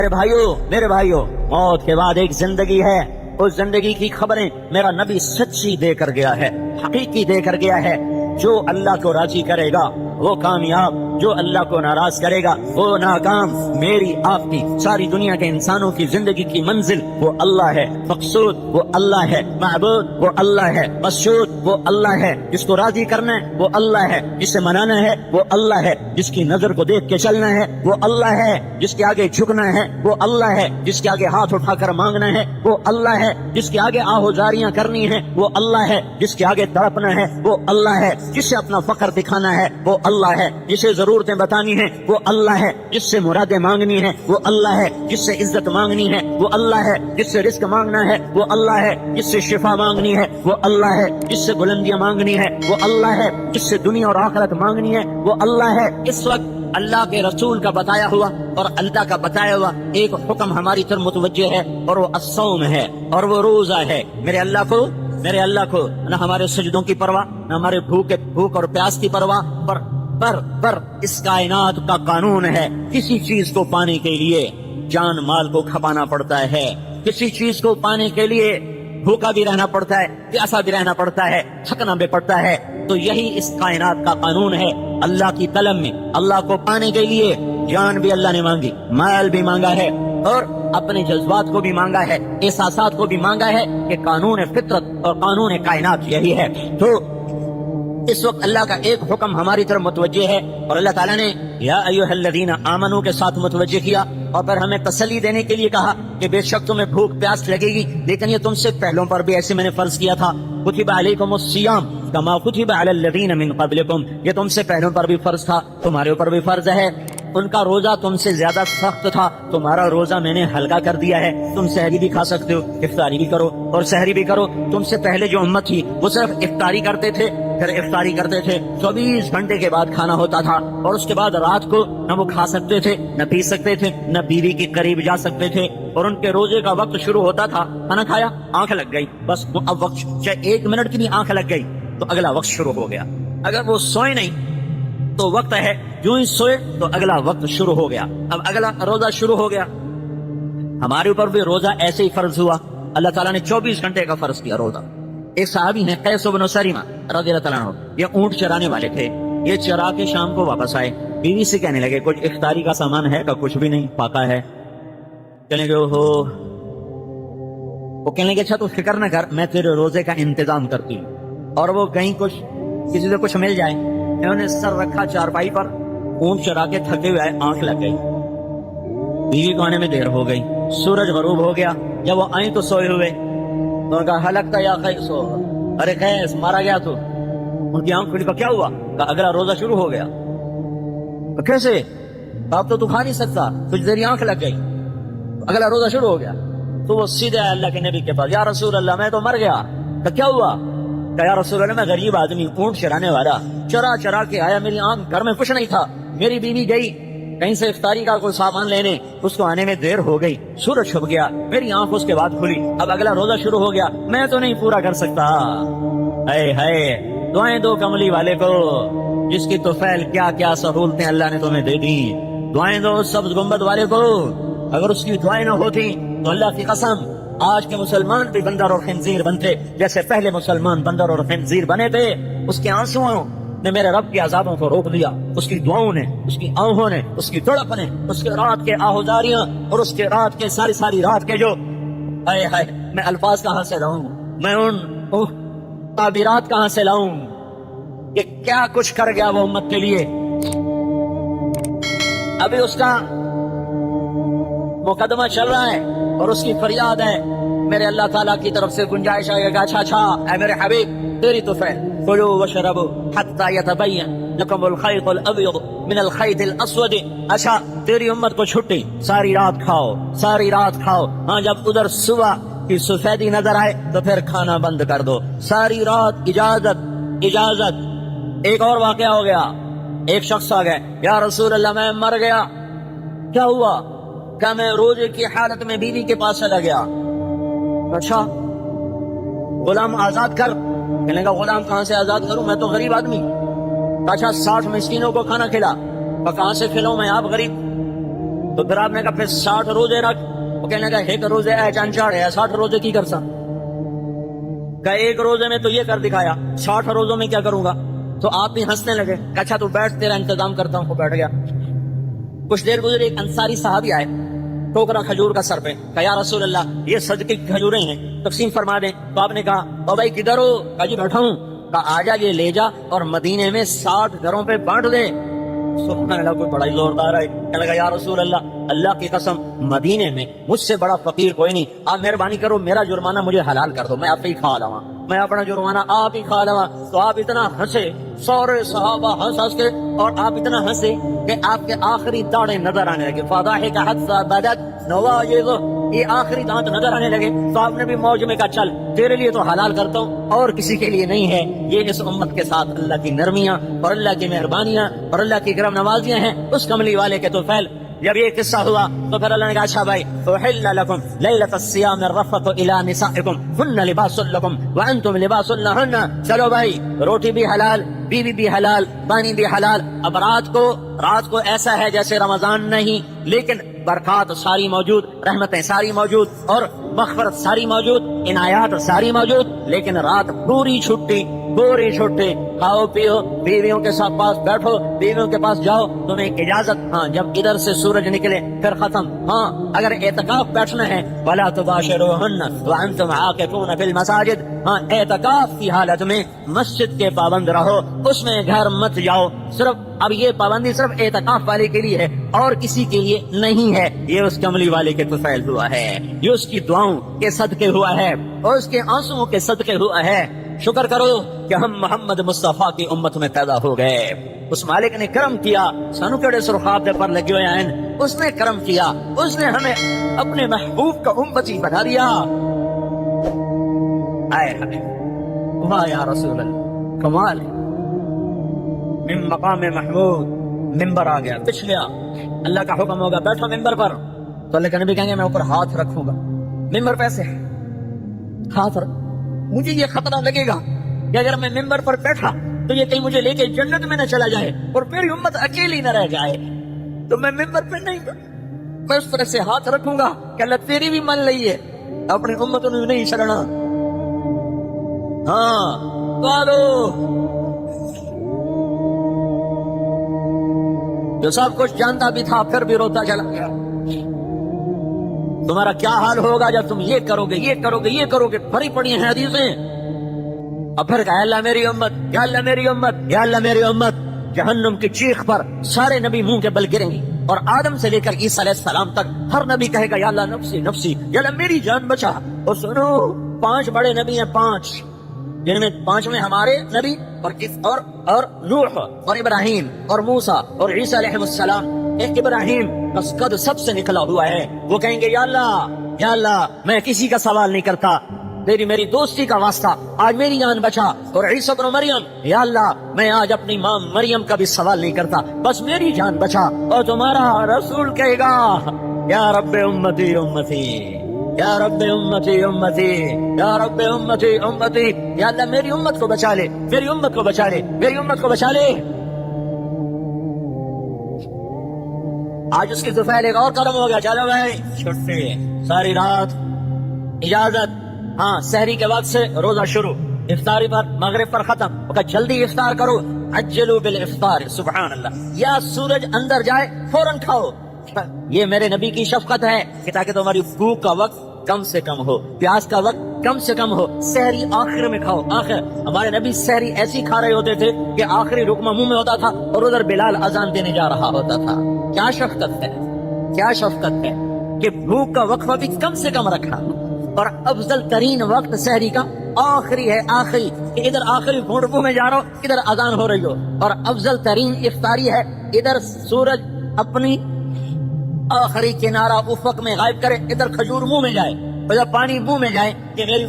میرے بھائیوں موت کے بعد ایک زندگی ہے. اس زندگی کی خبریں میرا نبی سچی دے کر گیا ہے, حقیقی دے کر گیا ہے. جو اللہ کو راضی کرے گا وہ کامیاب, جو اللہ کو ناراض کرے گا وہ ناکام. میری آپ کی ساری دنیا کے انسانوں کی زندگی کی منزل وہ اللہ ہے, مقصود وہ اللہ ہے, معبود وہ اللہ ہے, مسعود وہ اللہ ہے. جس کو راضی کرنا ہے وہ اللہ ہے, جسے منانا ہے وہ اللہ ہے, جس کی نظر کو دیکھ کے چلنا ہے وہ اللہ ہے, جس کے آگے جھکنا ہے وہ اللہ ہے, جس کے آگے ہاتھ اٹھا کر مانگنا ہے وہ اللہ ہے, جس کے آگے آہوزاریاں کرنی ہے وہ اللہ ہے, جس کے آگے تڑپنا ہے وہ اللہ ہے, جسے اپنا فخر دکھانا ہے وہ اللہ ہے, جسے ضرورتیں بتانی ہیں وہ اللہ ہے, جس سے مرادیں مانگنی ہیں وہ اللہ ہے, جس سے عزت مانگنی ہے وہ اللہ ہے, جس سے رزق مانگنا ہے وہ اللہ ہے, جس سے شفا مانگنی ہے وہ اللہ ہے, جس سے بلندیاں مانگنی ہے وہ اللہ ہے, جس سے دنیا اور آخرت مانگنی ہے وہ اللہ ہے. اس وقت اللہ کے رسول کا بتایا ہوا اور اللہ کا بتایا ہوا ایک حکم ہماری طرف متوجہ ہے, اور وہ الصوم ہے, اور وہ روزہ ہے. میرے اللہ کو نہ ہمارے سجدوں کی پرواہ, نہ ہمارے بھوک اور پیاس کی پرواہ, پر اس کائنات کا قانون ہے کسی چیز کو پانے کے لیے جان مال کو کھپانا پڑتا ہے, کسی چیز کو پانے کے لیے بھوکا بھی رہنا پڑتا ہے, پیاسا بھی رہنا پڑتا ہے, تھکنا بھی پڑتا ہے. تو یہی اس کائنات کا قانون ہے. اللہ کی طلب میں اللہ کو پانے کے لیے جان بھی اللہ نے مانگی, مال بھی مانگا ہے, اور اپنے جذبات کو بھی مانگا ہے, احساسات کو بھی مانگا ہے, کہ قانون فطرت اور قانون کائنات یہی ہے. تو اس وقت اللہ کا ایک حکم ہماری طرف متوجہ ہے, اور اللہ تعالیٰ نے یا ایھا الذین آمنوا کے ساتھ متوجہ کیا, اور پھر ہمیں تسلی دینے کے لیے کہا کہ بے شک تمہیں بھوک پیاس لگے گی, لیکن یہ تم سے پہلوں پر بھی ایسے میں نے فرض کیا تھا. کتب علیکم الصیام کما کتب علی الذین من قبلکم, یہ تم سے پہلوں پر بھی فرض تھا, تمہارے اوپر بھی فرض ہے. ان کا روزہ تم سے زیادہ سخت تھا, تمہارا روزہ میں نے ہلکا کر دیا ہے. تم سحری بھی کھا سکتے ہو, افطاری بھی کرو اور سحری بھی کرو. تم سے پہلے جو امت تھی وہ صرف افطاری کرتے تھے, پھر افطاری کرتے تھے 24 گھنٹے کے بعد کھانا ہوتا تھا, اور اس کے بعد رات کو نہ وہ کھا سکتے تھے, نہ پی سکتے تھے, نہ بیوی کے قریب جا سکتے تھے. اور ان کے روزے کا وقت شروع ہوتا تھا, کھانا کھایا آنکھ لگ گئی, بس اب وقت, چاہے 1 منٹ کی بھی آنکھ لگ گئی تو اگلا وقت شروع ہو گیا. اگر وہ سوئے نہیں تو وقت ہے, جو ہی سوئے تو اگلا وقت شروع ہو گیا, اب اگلا روزہ شروع ہو گیا. ہمارے اوپر بھی روزہ ایسے ہی فرض ہوا. اللہ تعالیٰ نے 24 گھنٹے کا فرض کیا روزہ. ایک صحابی ہیں قیس بن سریمہ رضی اللہ تعالیٰ عنہ, یہ اونٹ چرانے والے تھے. یہ چرا کے شام کو واپس آئے, بیوی سے کہنے لگے کچھ افطاری کا سامان ہے, کا کچھ بھی نہیں, پاکا ہے. کہنے لگے وہ کہنے لگے اچھا تو فکر نہ کر, میں تیرے روزے کا انتظام کرتی ہوں. اور وہ کہیں کسی سے کچھ مل جائے. انہوں نے سر رکھا چارپائی پر, اونٹ چرا کے تھکے ہوئے آئے, آنکھ لگ گئی. بیوی کو آنے میں دیر ہو گئی, سورج غروب ہو گیا. جب وہ آئیں تو سوئے ہوئے, تو ان کا ہلکتا یا قیس, ارے قیس مارا گیا تو. ان کی آنکھ کھلی, کیا ہوا؟ کہا اگلا روزہ شروع ہو گیا. کیسے؟ اب تو کھا نہیں سکتا, کچھ دیر آنکھ لگ گئی, اگلا روزہ شروع ہو گیا. تو وہ سیدھے اللہ کے نبی کے پاس, یا رسول اللہ میں تو مر گیا. کیا ہوا؟ کہ یا رسول اللہ میں غریب آدمی, اونٹ چرانے والا, چرا کے آیا, میری آنکھ, گھر میں کچھ نہیں تھا, میری بیوی گئی کہیں سے افطاری کا کوئی سامان لینے, اس کو آنے میں دیر ہو گئی, سورج چھپ گیا, میری آنکھ اس کے بعد کھلی, اب اگلا روزہ شروع ہو گیا, میں تو نہیں پورا کر سکتا. دعائیں دو کملی والے کو, جس کی تو فیل کیا کیا سہولتیں اللہ نے تمہیں دے دی. دعائیں دو سبز گنبد والے کو, اگر اس کی دعائیں نہ ہوتی تو اللہ کی قسم آج کے مسلمان بھی بندر اور خنزیر بنتے, جیسے پہلے مسلمان بندر اور خنزیر بنے تھے. اس کے آنسوؤں نے میرے رب کی عذابوں کو روک دیا, اس کی دعاؤں نے, اس کی آہوں نے, اس کی تڑپ نے, اس کے رات کے آہوزاریاں, اور اس کے رات کے ساری رات کے جو میں الفاظ کہاں سے لاؤں, میں ان تعبیرات کہاں سے لاؤں کہ کیا کچھ کر گیا وہ امت کے لیے. ابھی اس کا مقدمہ چل رہا ہے اور اس کی فریاد ہے, میرے اللہ تعالیٰ کی طرف سے گنجائش آئے گا, اچھا اے میرے حبیب تیری تو فعل, کلوا واشربوا حتی یتبین لکم الخیط الابیض من الخیط الاسود. اچھا تیری امت کو چھٹی, ساری رات کھاؤ, ہاں جب ادھر صبح کی سفیدی نظر آئے تو پھر کھانا بند کر دو, ساری رات اجازت. ایک اور واقعہ ہو گیا, ایک شخص آ گئے, یا رسول اللہ میں مر گیا. کیا ہوا؟ کہ میں روزے کی حالت میں بیوی کے پاس چلا گیا. اچھا غلام آزاد کر. کہنے کا غلام کہاں سے آزاد کروں, میں تو غریب آدمی. اچھا 60 مسکینوں کو کھانا کھلا. کہاں سے کھلاؤں میں, آپ غریب. تو پھر آپ نے کہا پھر 60 روزے رکھ. وہ کہنے لگا ایک روزے ہے چانچاڑ ہے 60 روزے کی کر سا کہ ایک روزے میں تو یہ کر دکھایا 60 روزوں میں کیا کروں گا. تو آپ بھی ہنسنے لگے کہ اچھا تو بیٹھ تیرا انتظام کرتا ہوں. وہ بیٹھ گیا. کچھ دیر گزری ایک انصاری صحابی آئے ٹوکرا کھجور کا سر پہ کہ یا رسول اللہ یہ صدقے کی کھجوریں ہیں تقسیم فرما دیں. تو آپ نے کہا او بھائی کدھر ہو؟ کہا جی بیٹھا ہوں. کہا آجا یہ لے جا اور مدینے میں 60 گھروں پہ بانٹ دے. سبحان اللہ کوئی بڑا ہی زوردار ہے. کہنے لگا یا رسول اللہ کی قسم مدینے میں مجھ سے بڑا فقیر کوئی نہیں. آپ مہربانی کرو میرا جرمانہ مجھے حلال کر دو میں آپ ہی کھا لوں میں اپنا جرمانہ آپ ہی کھا لوں. تو آپ اتنا ہنسے سورے صحابہ ہنس کے اور آپ اتنا ہنسے کہ آپ کے آخری داڑیں نظر آنے لگے. فضاحک حتی بدت نواجذہ یہ آخری دانت نظر آنے لگے. تو آپ نے بھی موج میں کہا چل تیرے لیے تو حلال کرتا ہوں اور کسی کے لیے نہیں ہے. یہ اس امت کے ساتھ اللہ کی نرمیاں اور اللہ کی مہربانیاں اور اللہ کی کرم نوازیاں ہیں اس کملی والے کے طفیل. جب یہ قصہ ہوا تو پھر اللہ نے کہا اچھا بھائی احل لکم لیلۃ الصیام الرفث الی نسائکم ہن لباس لکم وانتم لباس لہن. چلو بھائی روٹی بھی حلال بیوی بھی حلال پانی بھی حلال. اب رات کو ایسا ہے جیسے رمضان نہیں لیکن برکات ساری موجود رحمتیں ساری موجود اور مغفرت ساری موجود عنایات ساری موجود لیکن رات پوری چھٹی کھاؤ پیو بیویوں کے ساتھ پاس بیٹھو بیویوں کے پاس جاؤ تمہیں اجازت. ہاں جب ادھر سے سورج نکلے پھر ختم. ہاں اگر اعتکاف بیٹھنا ہے ولا تباشروہن وانتم عاکفون فی المساجد. ہاں اعتکاف کی حالت میں مسجد کے پابند رہو اس میں گھر مت جاؤ. صرف اب یہ پابندی صرف اعتکاف والے کے لیے ہے اور کسی کے لیے نہیں ہے. یہ اس کملی والے کے طفیل ہوا ہے یہ اس کی دعاؤں کے صدقے ہوا ہے اور اس کے آنسوؤں کے صدقے ہوا ہے. شکر کرو کہ ہم محمد مصطفیٰ کی امت میں پیدا ہو گئے. اس مالک نے کرم کیا سانو کڑے سرخاب دے پر لگے ہوئے ہیں. اس نے کرم کیا اس نے ہمیں اپنے محبوب کا امتی بنا دیا. آئے واہ یا رسول اللہ کمال. من مقام محمود ممبر آ گیا پچھ گیا. اللہ کا حکم ہوگا بیٹھو ممبر پر تو اللہ کے نبی کہیں گے میں اوپر ہاتھ رکھوں گا. ممبر پہ سے ہاتھ رکھ. مجھے یہ خطرہ لگے گا کہ اگر میں ممبر پر بیٹھا تو یہ کہیں مجھے لے کے جنت میں نہ چلا جائے اور میری امت اکیلی نہ رہ جائے. تو میں ممبر پہ نہیں میں اس طرح سے ہاتھ رکھوں گا کہ اللہ تیری بھی من لئی ہے اپنی امت نے نہیں چلنا. ہاں جو سب کچھ جانتا بھی تھا پھر بھی روتا چلا گیا. تمہارا کیا حال ہوگا جب تم یہ کرو گے بھری پڑی ہیں حدیثیں. اب پھر کہا اللہ میری امت یا اللہ میری امت یا اللہ میری امت. جہنم کی چیخ پر سارے نبی منہ کے بل گریں گے اور آدم سے لے کر عیسیٰ علیہ السلام تک ہر نبی کہے گا یا اللہ نفسی نفسی یا اللہ میری جان بچا. اور سنو 5 بڑے نبی ہیں 5 جن میں 5 میں ہمارے نبی اور نوح اور ابراہیم اور موسیٰ اور عیسیٰ علیہ السلام. ایک ابراہیم بس قد سب سے نکلا ہوا ہے. وہ کہیں گے یا اللہ میں کسی کا سوال نہیں کرتا تیری میری دوستی کا واسطہ آج میری جان بچا. اور عیسیٰ ابن مریم یا اللہ میں آج اپنی ماں مریم کا بھی سوال نہیں کرتا بس میری جان بچا. اور تمہارا رسول کہے گا یا رب امتی امتی یا رب امتی امتی یا رب امتی امتی. یا اللہ میری امت کو بچا لے میری امت کو بچا لے میری امت کو بچا لے. آج اس کی طفیل ایک اور کرم ہو گیا. چلو بھائی چھٹی ساری رات اجازت. ہاں سحری کے وقت سے روزہ شروع افطاری پر مغرب پر ختم. جلدی افطار کرو عجلوا بالافطار. سبحان اللہ. یا سورج اندر جائے فوراً کھاؤ. یہ میرے نبی کی شفقت ہے کہ تاکہ تمہاری بھوک کا وقت کم سے کم ہو پیاس کا وقت کم سے کم ہو. سحری آخر میں کھاؤ. آخر ہمارے نبی سحری ایسی کھا رہے ہوتے تھے کہ آخری رکمہ منہ میں ہوتا تھا اور ادھر بلال اذان دینے جا رہا ہوتا تھا. کیا شفقت ہے کہ بھوک کا وقفہ بھی کم سے کم رکھا. اور افضل ترین وقت سحری کا آخری ہے. آخری کہ ادھر آخری گھونٹ منہ میں جا رہا ہو ادھر اذان ہو رہی ہو. اور افضل ترین افطاری ہے ادھر سورج اپنی آخری کنارہ افق میں غائب کرے ادھر کھجور منہ میں جائے ادھر پانی منہ میں جائے کہ میری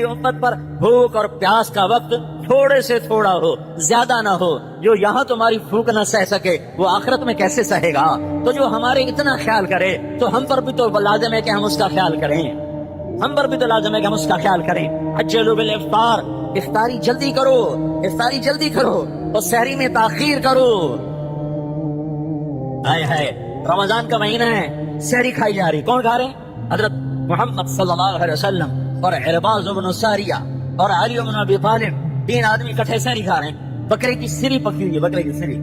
امت پر بھوک اور پیاس کا وقت تھوڑے سے تھوڑا ہو زیادہ نہ ہو. جو یہاں تمہاری بھوک نہ سہ سکے وہ آخرت میں کیسے سہے گا. تو جو ہمارے اتنا خیال کرے تو ہم پر بھی تو لازم ہے کہ ہم اس کا خیال کریں. عجلوا بالافطار. افطاری جلدی کرو اور سحری میں تاخیر کرو. ہائے رمضان کا مہینہ ہے، سحری کھائی جا رہی. کون کھا رہے ہیں؟ حضرت محمد صلی اللہ علیہ وسلم اور عرباض بن ساریہ اور علی بن ابی طالب، 3 آدمی اکٹھے سحری کھا رہے ہیں. بکرے کی سری پکی ہوئی ہے، بکرے کی سری.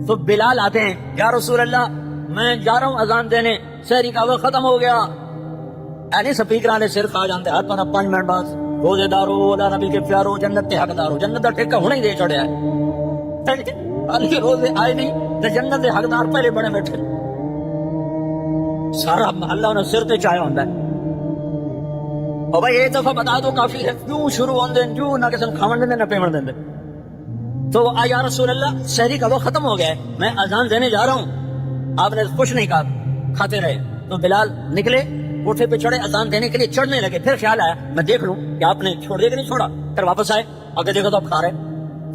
تو بلال آتے ہیں، یا رسول اللہ میں جا رہا ہوں اذان دینے، سحری کا وقت ختم ہو گیا. یعنی سپیکر والے صرف آ جانتے ہاتھ پر 5 منٹ بعد، روزے دارو اللہ نبی کے پیارو جنت کے حقدارو، جنت کا ٹھیکہ ہونا ہی دے چڑھیا ہے. روزے آئے نہیں تو جنت کے حقدار پہلے بڑے بیٹھے. سارا اللہ نے سر تے چاہیا ہوتا ہے. اور بھائی ایک دفعہ بتا دو کافی ہے، کیوں شروع ہوندے کیوں نہ کسم کھاون دے نہ پیمن دے. تو یا رسول اللہ سحری کا وقت ختم ہو گیا ہے، میں اذان دینے جا رہا ہوں. آپ نے کچھ نہیں کہا، کھاتے رہے. تو بلال نکلے، کوٹھے پہ چڑھے، اذان دینے کے لیے چڑھنے لگے. پھر خیال آیا میں دیکھ لوں کہ آپ نے چھوڑ دیا کہ نہیں چھوڑا. پھر واپس آئے، آگے دیکھا تو آپ کھا رہے.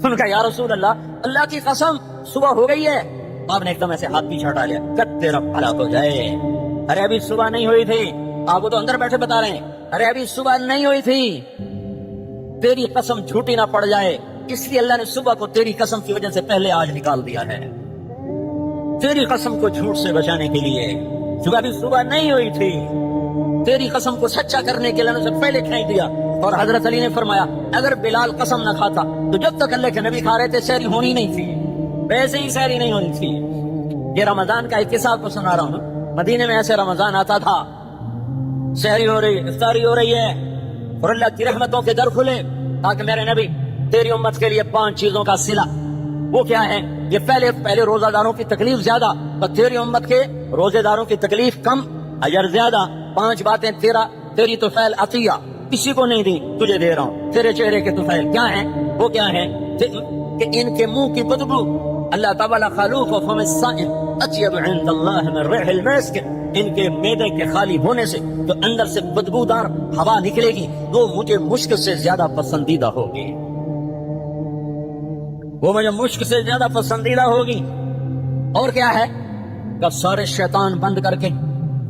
سن کہا یا رسول اللہ اللہ کی قسم صبح ہو گئی ہے. آپ نے ایک دم ایسے ہاتھ پیچھے ہٹا لیا، کت تیرا بھلا ہو جائے. ارے ابھی صبح نہیں ہوئی تھی. آپ وہ تو اندر بیٹھے بتا رہے ہیں، ارے ابھی صبح نہیں ہوئی تھی، تیری قسم جھوٹی نہ پڑ جائے، اس لیے اللہ نے صبح کو تیری قسم کی وجہ سے پہلے آج نکال دیا ہے، تیری قسم کو جھوٹ سے بچانے کے لیے. جو ابھی صبح نہیں ہوئی تھی، تیری قسم کو سچا کرنے کے لیے اللہ نے اسے پہلے کھینچ دیا. اور حضرت علی نے فرمایا اگر بلال قسم نہ کھاتا تو جب تک اللہ کے نبی کھا رہے تھے سحری ہونی نہیں تھی، ویسے ہی سحری نہیں ہونی تھی. یہ رمضان کا ایک قصہ آپ کو سنا رہا ہوں. مدینے میں ایسے رمضان آتا تھا، سحری ہو رہی، افطاری ہو رہی ہے، اور اللہ کی رحمتوں کے در کھلے تاکہ میرے نبی تیری امت کے لیے 5 چیزوں کا صلہ. وہ کیا ہے؟ یہ پہلے روزہ داروں کی تکلیف زیادہ اور تیری امت کے روزے داروں کی تکلیف کم، اجر زیادہ. 5 باتیں تیری طفیل عطیہ کسی کو نہیں دی، تجھے دے رہا ہوں. تیرے چہرے کے طفیل کیا ہیں؟ وہ کیا ہیں کہ ان کے منہ کی بدبو اللہ تعالی خلوف فم الصائم اطیب عند اللہ من ریح المسک. ان کے معدے کے خالی ہونے سے تو اندر سے بدبودار ہوا نکلے گی، وہ مجھے مشک سے زیادہ پسندیدہ ہوگی، وہ مجھے مشک سے زیادہ پسندیدہ ہوگی. اور کیا ہے کہ سارے شیطان بند کر کے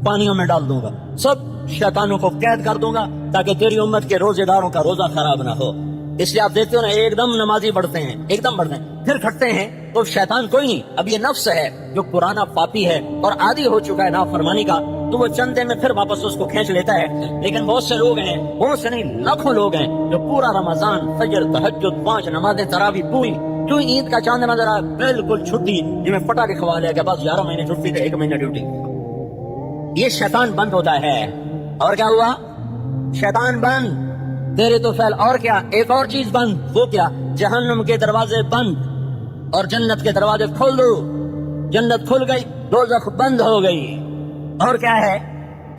پانیوں میں ڈال دوں گا، سب شیطانوں کو قید کر دوں گا تاکہ تیری امت کے روزے داروں کا روزہ خراب نہ ہو. اس لیے آپ دیکھتے ہو نا، ایک دم نمازی بڑھتے ہیں، ایک دم بڑھتے ہیں، پھر کھٹتے ہیں. تو شیطان کوئی نہیں، اب یہ نفس ہے جو پرانا پاپی ہے اور عادی ہو چکا ہے نافرمانی کا، تو وہ چند دن میں پھر واپس اس کو کھینچ لیتا ہے. لیکن بہت سے لوگ ہیں، بہت سے نہیں لاکھوں لوگ ہیں جو پورا رمضان فجر تہجد 5 نمازیں تراویح پوری، جو عید کا چاند نظر آیا بالکل چھٹی، جی میں پٹاخے کھوا لیا کہ بس 11 مہینے چھٹی تھے، 1 مہینہ ڈیوٹی. یہ شیطان بند ہوتا ہے. اور کیا ہوا؟ شیطان بند، تیرے تو فعل. اور کیا؟ ایک اور چیز بند. وہ کیا؟ جہنم کے دروازے بند اور جنت کے دروازے کھول دو. جنت کھل گئی، دوزخ بند ہو گئی. اور کیا ہے؟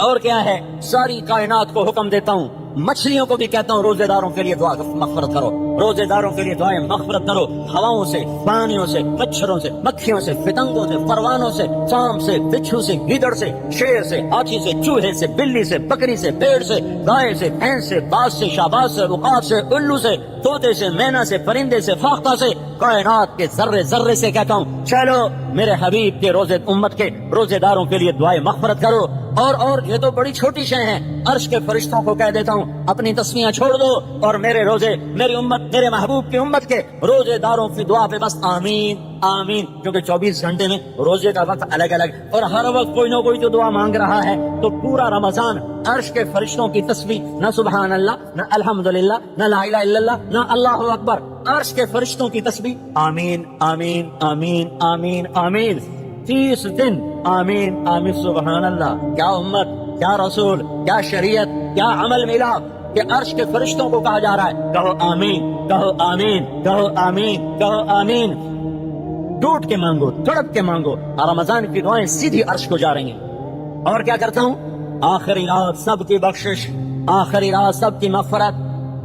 اور کیا ہے؟ ساری کائنات کو حکم دیتا ہوں، مچھلیوں کو بھی کہتا ہوں روزے داروں کے لیے دعا مغفرت کرو، روزے داروں کے لیے دعائیں مغفرت کرو. ہواؤں سے، پانیوں سے، مچھروں سے، مکھیوں سے، پتنگوں سے، پروانوں سے، سانپ سے، بچھو سے، گیدڑ سے، شیر سے، ہاتھی سے، چوہے سے، بلی سے، بکری سے، بھیڑ سے، گائے سے، بھینس سے، باز سے، شہباز سے، عقاب سے، الو سے، طوطے سے، مینا سے، پرندے سے، فاختہ سے، کائنات کے ذرے ذرے سے کہتا ہوں چلو میرے حبیب کے روزے امت کے روزے داروں کے لیے دعائیں مغفرت کرو. اور یہ تو بڑی چھوٹی شے ہیں. عرش کے فرشتوں کو کہہ دیتا ہوں اپنی تسمیاں چھوڑ دو اور میرے روزے، میری امت، میرے محبوب کی امت کے روزے داروں کی دعا پہ بس آمین آمین. کیونکہ 24 گھنٹے میں روزے کا وقت الگ الگ اور ہر وقت کوئی نہ کوئی تو دعا مانگ رہا ہے. تو پورا رمضان عرش کے فرشتوں کی تسبیح، نہ سبحان اللہ، نہ الحمدللہ، نہ لا الہ الا اللہ، نہ اللہ اکبر، عرش کے فرشتوں کی تسبیح آمین آمین آمین آمین آمین. 30 دن آمین آمین سبحان اللہ. کیا امت، کیا رسول، کیا شریعت، کیا عمل ملا کہ عرش کے فرشتوں کو کہا جا رہا ہے کہو آمین، کہو آمین، کہو آمین، کہو آمین. ٹوٹ کے مانگو، تڑپ کے مانگو. رمضان کی دعائیں سیدھی عرش کو جا رہی ہیں. اور کیا کرتا ہوں؟ آخری رات سب کی بخشش، آخری رات سب کی مغفرت،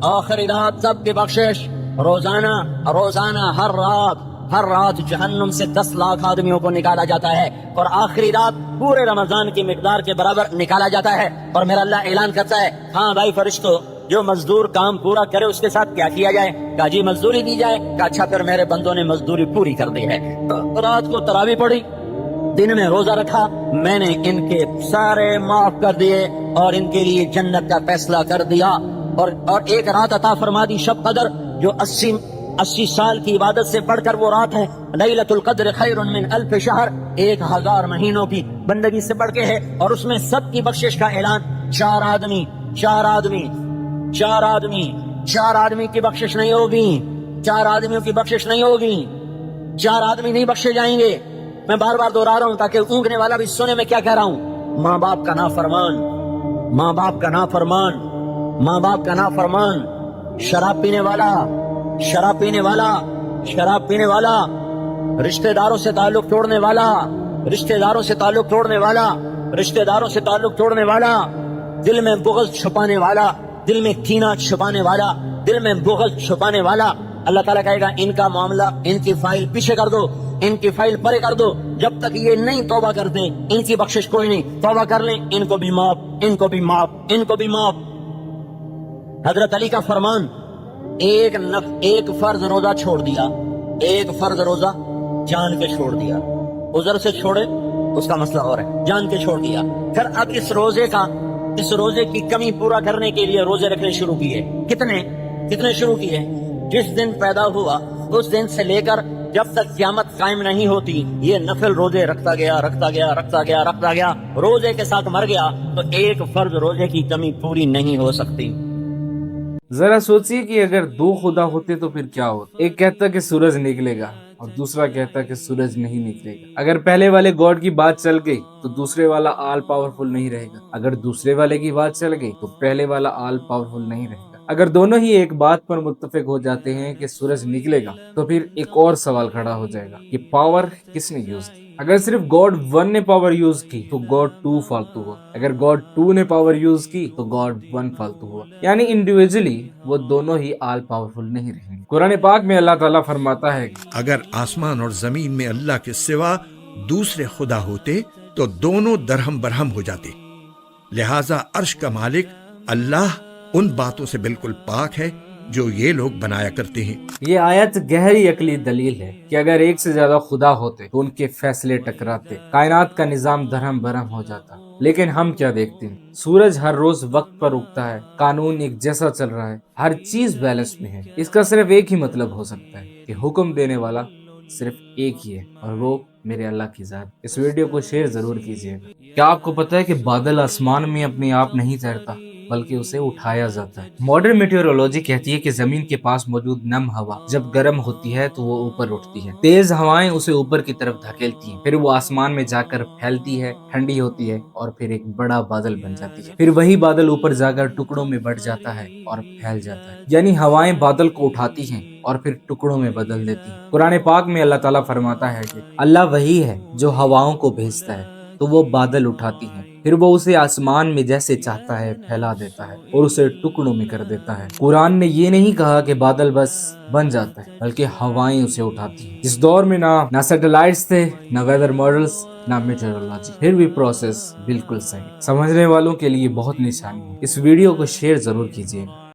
آخری رات سب کی بخشش. روزانہ ہر رات جہنم سے 10 لاکھ آدمیوں کو نکالا جاتا ہے اور آخری رات پورے رمضان کی مقدار کے برابر نکالا جاتا ہے. اور میرا اللہ اعلان کرتا ہے ہاں بھائی فرشتو، جو مزدور کام پورا کرے اس کے ساتھ کیا کیا جائے؟ کہا جی مزدوری دی جائے. کہا اچھا پھر میرے بندوں نے مزدوری پوری کر دی ہے. رات کو تراویح پڑھی، دن میں روزہ رکھا، میں نے ان کے سارے معاف کر دیے اور ان کے لیے جنت کا فیصلہ کر دیا. اور ایک رات عطا فرما دی شب قدر، جو 80 سال کی عبادت سے بڑھ کر وہ رات ہے. لیلۃ القدر خیر من 1000 شہر. 1000 مہینوں کی بندگی سے بڑھ کے ہے، اور اس میں سب کی بخشش کا اعلان۔ چار آدمی کی بخشش نہیں ہوگی، 4 آدمیوں کی بخشش نہیں ہوگی، 4 آدمی نہیں بخشے جائیں گے۔ میں بار بار دوہرا رہا ہوں تاکہ اونگنے والا بھی سنے میں کیا کہہ رہا ہوں۔ ماں باپ کا نافرمان، شراب پینے والا، رشتہ داروں سے تعلق توڑنے والا، دل میں بغض چھپانے والا، دل میں کینہ چھپانے والا، دل میں بغض چھپانے والا، اللہ تعالیٰ کہے گا ان کا معاملہ، ان کی فائل پیچھے کر دو، ان کی فائل پرے کر دو، جب تک یہ نہیں توبہ کرتے ان کی بخشش کوئی نہیں۔ توبہ کر لیں، ان کو بھی معاف۔ حضرت علی کا فرمان، ایک فرض روزہ چھوڑ دیا، ایک فرض روزہ جان کے چھوڑ دیا، عذر سے چھوڑے اس کا مسئلہ اور ہے، جان کے چھوڑ دیا، پھر اب اس روزے کی کمی پورا کرنے کے لیے روزے رکھنے شروع کیے۔ کتنے شروع کیے؟ جس دن پیدا ہوا اس دن سے لے کر جب تک قیامت قائم نہیں ہوتی یہ نفل روزے رکھتا گیا، روزے کے ساتھ مر گیا تو ایک فرض روزے کی کمی پوری نہیں ہو سکتی۔ ذرا سوچیے کہ اگر 2 خدا ہوتے تو پھر کیا ہوتا؟ ایک کہتا کہ سورج نکلے گا اور دوسرا کہتا کہ سورج نہیں نکلے گا۔ اگر پہلے والے گاڈ کی بات چل گئی تو دوسرے والا آل پاورفل نہیں رہے گا، اگر دوسرے والے کی بات چل گئی تو پہلے والا آل پاورفل نہیں رہے گا۔ اگر دونوں ہی ایک بات پر متفق ہو جاتے ہیں کہ سورج نکلے گا تو پھر ایک اور سوال کھڑا ہو جائے گا کہ پاور کس نے یوز کی؟ اگر صرف گاڈ 1 نے پاور یوز کی تو گاڈ 2 فالتو ہوا، اگر گاڈ 2 نے پاور یوز کی تو گاڈ 1 فالتو ہوا، یعنی انڈیویجولی وہ دونوں ہی آل پاورفل نہیں رہیں گے۔ قرآن پاک میں اللہ تعالیٰ فرماتا ہے کہ اگر آسمان اور زمین میں اللہ کے سوا دوسرے خدا ہوتے تو دونوں درہم برہم ہو جاتے، لہذا عرش کا مالک اللہ ان باتوں سے بالکل پاک ہے جو یہ لوگ بنایا کرتے ہیں۔ یہ آیت گہری عقلی دلیل ہے کہ اگر ایک سے زیادہ خدا ہوتے تو ان کے فیصلے ٹکراتے، کائنات کا نظام درہم برہم ہو جاتا۔ لیکن ہم کیا دیکھتے ہیں؟ سورج ہر روز وقت پر اگتا ہے، قانون ایک جیسا چل رہا ہے، ہر چیز بیلنس میں ہے۔ اس کا صرف ایک ہی مطلب ہو سکتا ہے کہ حکم دینے والا صرف ایک ہی ہے اور وہ میرے اللہ کی ذات۔ اس ویڈیو کو شیئر ضرور کیجیے گا۔ کیا آپ کو پتہ ہے کہ بادل آسمان میں اپنے آپ نہیں تیرتا بلکہ اسے اٹھایا جاتا ہے؟ ماڈرن میٹیورولوجی کہتی ہے کہ زمین کے پاس موجود نم ہوا جب گرم ہوتی ہے تو وہ اوپر اٹھتی ہے، تیز ہوائیں اسے اوپر کی طرف دھکیلتی ہیں، پھر وہ آسمان میں جا کر پھیلتی ہے، ٹھنڈی ہوتی ہے اور پھر ایک بڑا بادل بن جاتی ہے، پھر وہی بادل اوپر جا کر ٹکڑوں میں بٹ جاتا ہے اور پھیل جاتا ہے۔ یعنی ہوائیں بادل کو اٹھاتی ہیں اور پھر ٹکڑوں میں بدل دیتی ہیں۔ قرآن پاک میں اللہ تعالیٰ فرماتا ہے کہ اللہ وہی ہے جو ہواؤں کو بھیجتا ہے تو وہ بادل اٹھاتی ہیں، پھر وہ اسے آسمان میں جیسے چاہتا ہے پھیلا دیتا ہے اور اسے ٹکڑوں میں کر دیتا ہے۔ قرآن نے یہ نہیں کہا کہ بادل بس بن جاتا ہے بلکہ ہوائیں اسے اٹھاتی ہیں۔ اس دور میں نہ سیٹلائٹس تھے، نہ ویدر ماڈلز، نہ میٹیورولوجی، پھر بھی پروسیس بالکل صحیح۔ سمجھنے والوں کے لیے بہت نشانی ہے۔ اس ویڈیو کو شیئر ضرور کیجیے۔